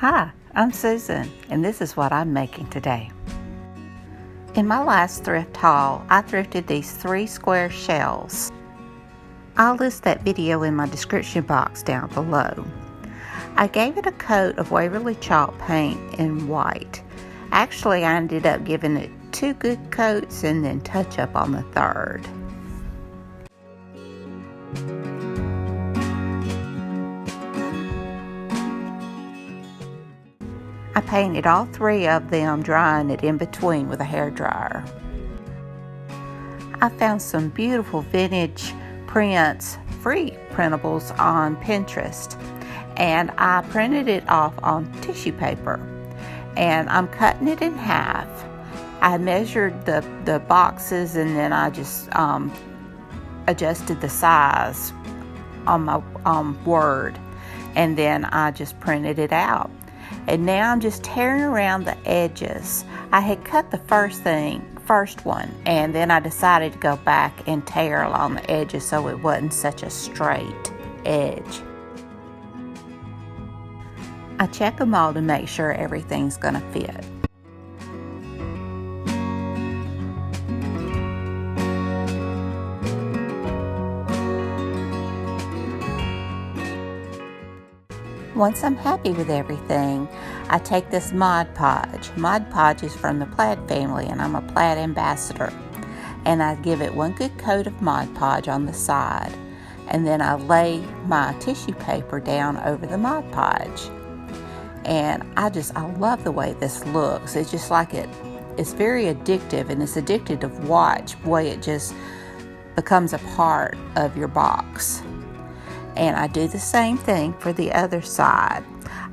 Hi, I'm Susan, and this is what I'm making today. In my last thrift haul, I thrifted these 3 square shells. I'll list that video in my description box down below. I gave it a coat of Waverly chalk paint in white. Actually, I ended up giving it 2 good coats and then touch up on the 3rd. I painted all 3 of them, drying it in between with a hairdryer. I found some beautiful vintage prints, free printables on Pinterest, and I printed it off on tissue paper, and I'm cutting it in half. I measured the boxes, and then I just adjusted the size on my Word, and then I just printed it out. And now I'm just tearing around the edges. I had cut the first one, and then I decided to go back and tear along the edges so it wasn't such a straight edge. I check them all to make sure everything's gonna fit. Once I'm happy with everything, I take this Mod Podge. Mod Podge is from the plaid family, and I'm a plaid ambassador. And I give it 1 good coat of Mod Podge on the side. And then I lay my tissue paper down over the Mod Podge. And I love the way this looks. It's just like it's very addictive, and it's addictive to watch the way it just becomes a part of your box. And I do the same thing for the other side.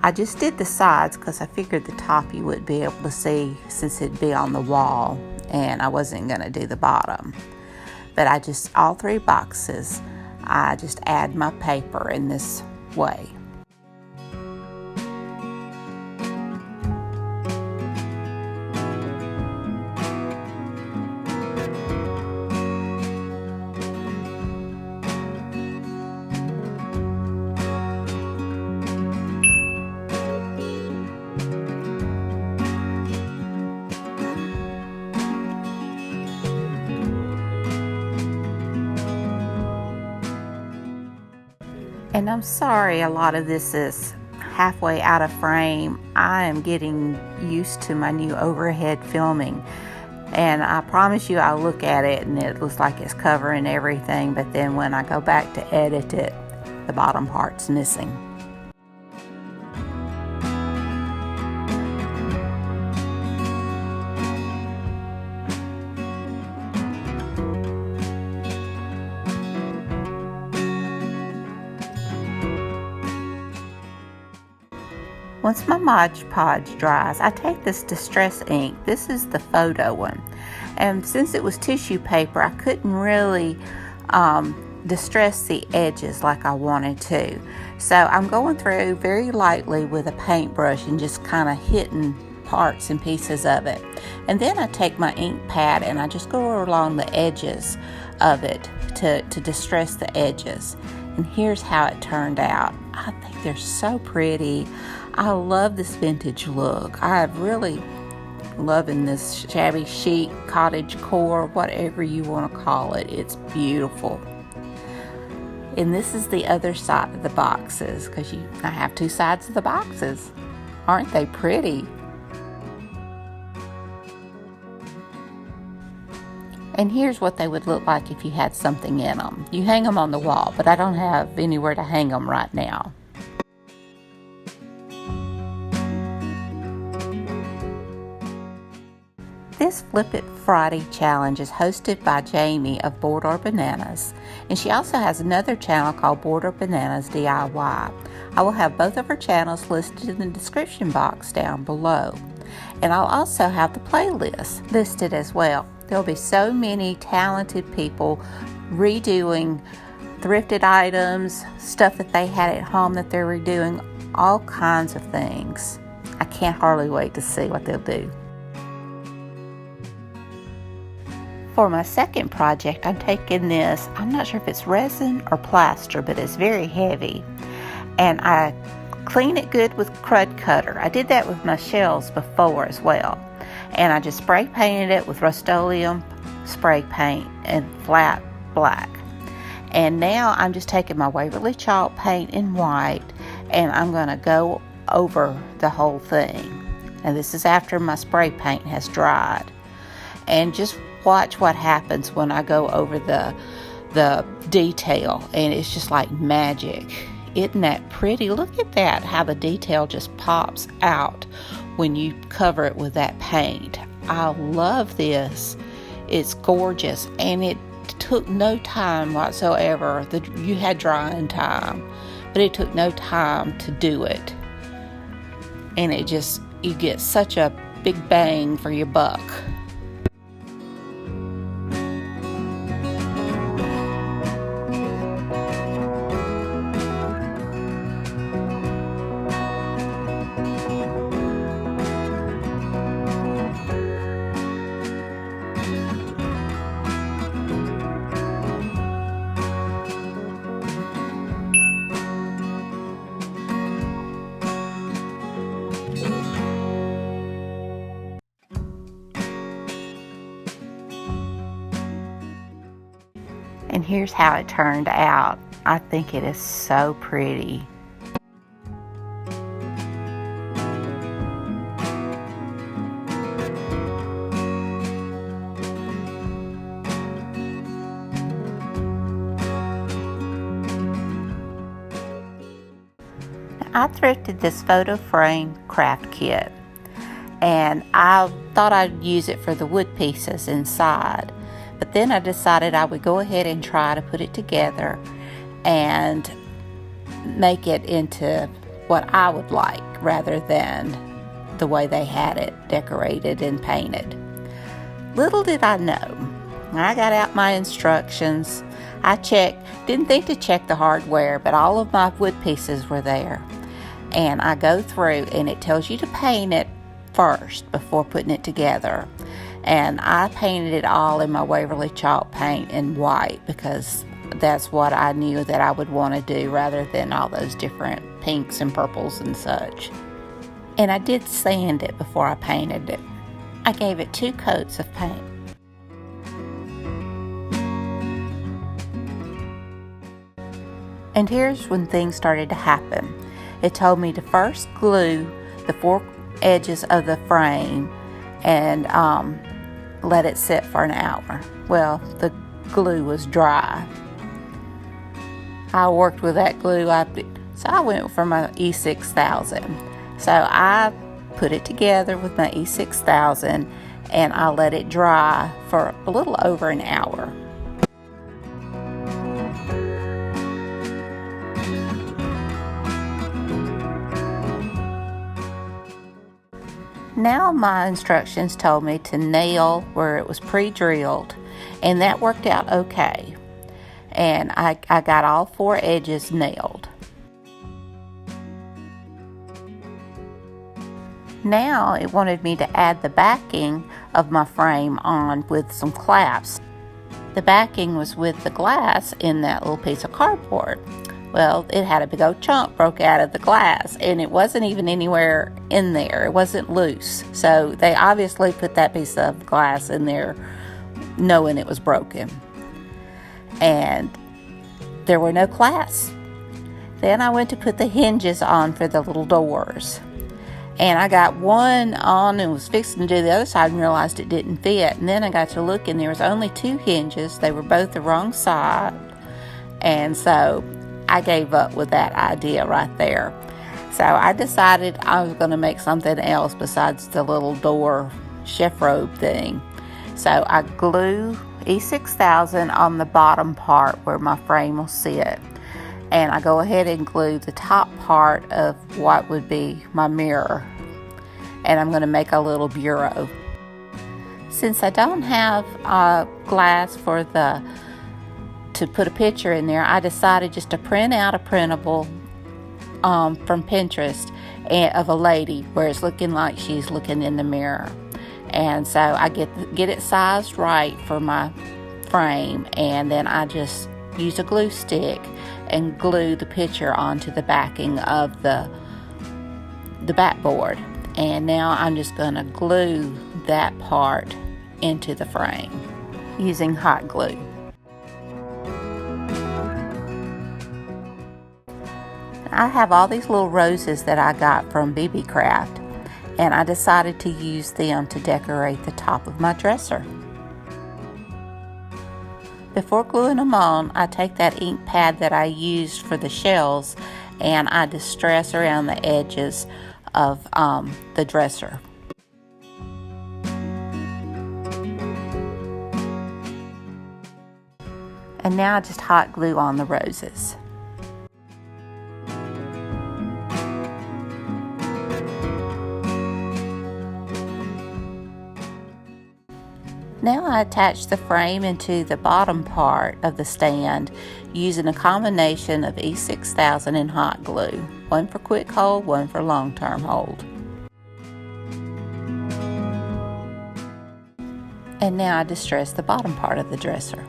I just did the sides because I figured the top you wouldn't be able to see since it'd be on the wall, and I wasn't going to do the bottom. But all 3 boxes, I just add my paper in this way. And I'm sorry a lot of this is halfway out of frame. I am getting used to my new overhead filming. And I promise you I'll look at it and it looks like it's covering everything. But then when I go back to edit it, the bottom part's missing. Once my Mod Podge dries, I take this Distress ink. This is the photo one. And since it was tissue paper, I couldn't really distress the edges like I wanted to. So I'm going through very lightly with a paintbrush and just kind of hitting parts and pieces of it. And then I take my ink pad and I just go along the edges of it to distress the edges. And here's how it turned out. I think they're so pretty. I love this vintage look. I'm really loving this shabby chic cottage core, whatever you want to call it. It's beautiful. And this is the other side of the boxes, because I have 2 sides of the boxes. Aren't they pretty? And here's what they would look like if you had something in them. You hang them on the wall, but I don't have anywhere to hang them right now. This Flip It Friday challenge is hosted by Jaime of Bored Bananas, and she also has another channel called Bored Bananas DIY. I will have both of her channels listed in the description box down below, and I'll also have the playlist listed as well. There'll be so many talented people redoing thrifted items, stuff that they had at home that they're redoing, all kinds of things. I can't hardly wait to see what they'll do. For my second project, I'm taking this, I'm not sure if it's resin or plaster, but it's very heavy. And I clean it good with crud cutter. I did that with my shelves before as well. And I just spray painted it with Rust-Oleum spray paint and flat black. And now I'm just taking my Waverly chalk paint in white and I'm going to go over the whole thing. And this is after my spray paint has dried. And just watch what happens when I go over the detail, and it's just like magic. Isn't that pretty? Look at that, how the detail just pops out when you cover it with that paint. I love this. It's gorgeous, and it took no time whatsoever. You had drying time, but it took no time to do it. And you get such a big bang for your buck. And here's how it turned out. I think it is so pretty. I thrifted this photo frame craft kit, and I thought I'd use it for the wood pieces inside. But then I decided I would go ahead and try to put it together and make it into what I would like rather than the way they had it decorated and painted. Little did I know, I got out my instructions. I didn't think to check the hardware, but all of my wood pieces were there. And I go through and it tells you to paint it first before putting it together. And I painted it all in my Waverly chalk paint in white because that's what I knew that I would want to do rather than all those different pinks and purples and such. And I did sand it before I painted it. I gave it 2 coats of paint. And here's when things started to happen. It told me to first glue the 4 edges of the frame and let it sit for an hour. Well, the glue was dry. I worked with that glue, so I went for my E6000. So I put it together with my E6000 and I let it dry for a little over an hour. Now my instructions told me to nail where it was pre-drilled, and that worked out okay. And I got all 4 edges nailed. Now it wanted me to add the backing of my frame on with some clasps. The backing was with the glass in that little piece of cardboard. Well, it had a big old chunk broke out of the glass, and it wasn't even anywhere in there. It wasn't loose. So they obviously put that piece of glass in there knowing it was broken. And there were no clasps. Then I went to put the hinges on for the little doors. And I got one on and was fixing to do the other side and realized it didn't fit. And then I got to look and there was only 2 hinges. They were both the wrong side. And so I gave up with that idea right there. So I decided I was going to make something else besides the little door chef robe thing. So I glue E6000 on the bottom part where my frame will sit. And I go ahead and glue the top part of what would be my mirror. And I'm going to make a little bureau. Since I don't have glass for to put a picture in there, I decided just to print out a printable from Pinterest of a lady where it's looking like she's looking in the mirror. And so I get it sized right for my frame, and then I just use a glue stick and glue the picture onto the backing of the the backboard. And now I'm just going to glue that part into the frame using hot glue. I have all these little roses that I got from BB Craft, and I decided to use them to decorate the top of my dresser. Before gluing them on, I take that ink pad that I used for the shells and I distress around the edges of the dresser. And now I just hot glue on the roses. Now I attach the frame into the bottom part of the stand using a combination of E6000 and hot glue. One for quick hold, one for long-term hold. And now I distress the bottom part of the dresser.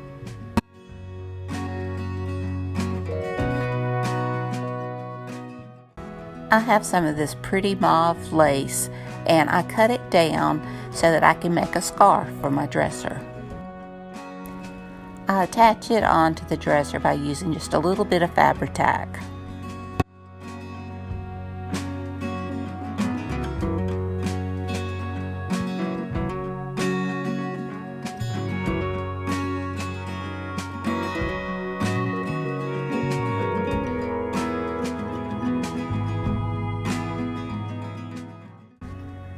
I have some of this pretty mauve lace and I cut it down so that I can make a scarf for my dresser. I attach it onto the dresser by using just a little bit of Fabri-Tac.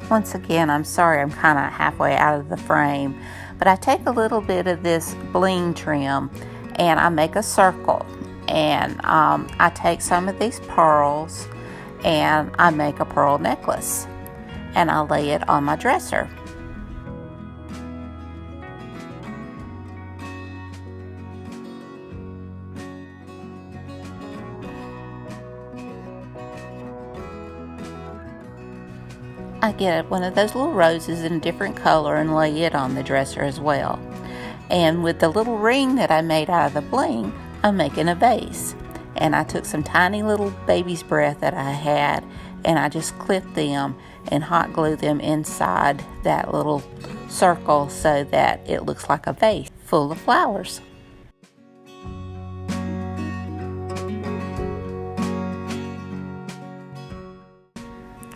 Once again, I'm sorry I'm kind of halfway out of the frame, but I take a little bit of this bling trim and I make a circle, and I take some of these pearls and I make a pearl necklace and I lay it on my dresser. I get one of those little roses in a different color and lay it on the dresser as well. And with the little ring that I made out of the bling, I'm making a vase. And I took some tiny little baby's breath that I had and I just clipped them and hot glued them inside that little circle so that it looks like a vase full of flowers.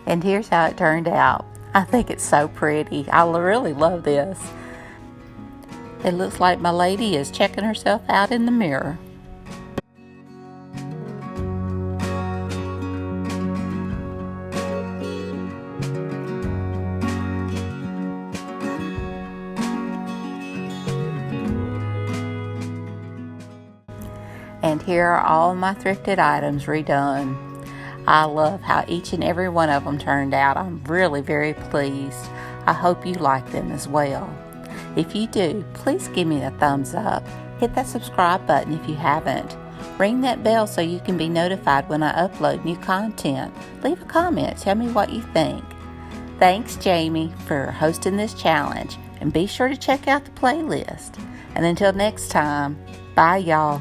And here's how it turned out. I think it's so pretty. I really love this. It looks like my lady is checking herself out in the mirror. And here are all my thrifted items redone. I love how each and every one of them turned out. I'm really very pleased. I hope you like them as well. If you do, please give me a thumbs up. Hit that subscribe button if you haven't. Ring that bell so you can be notified when I upload new content. Leave a comment. Tell me what you think. Thanks, Jaime, for hosting this challenge. And be sure to check out the playlist. And until next time, bye y'all.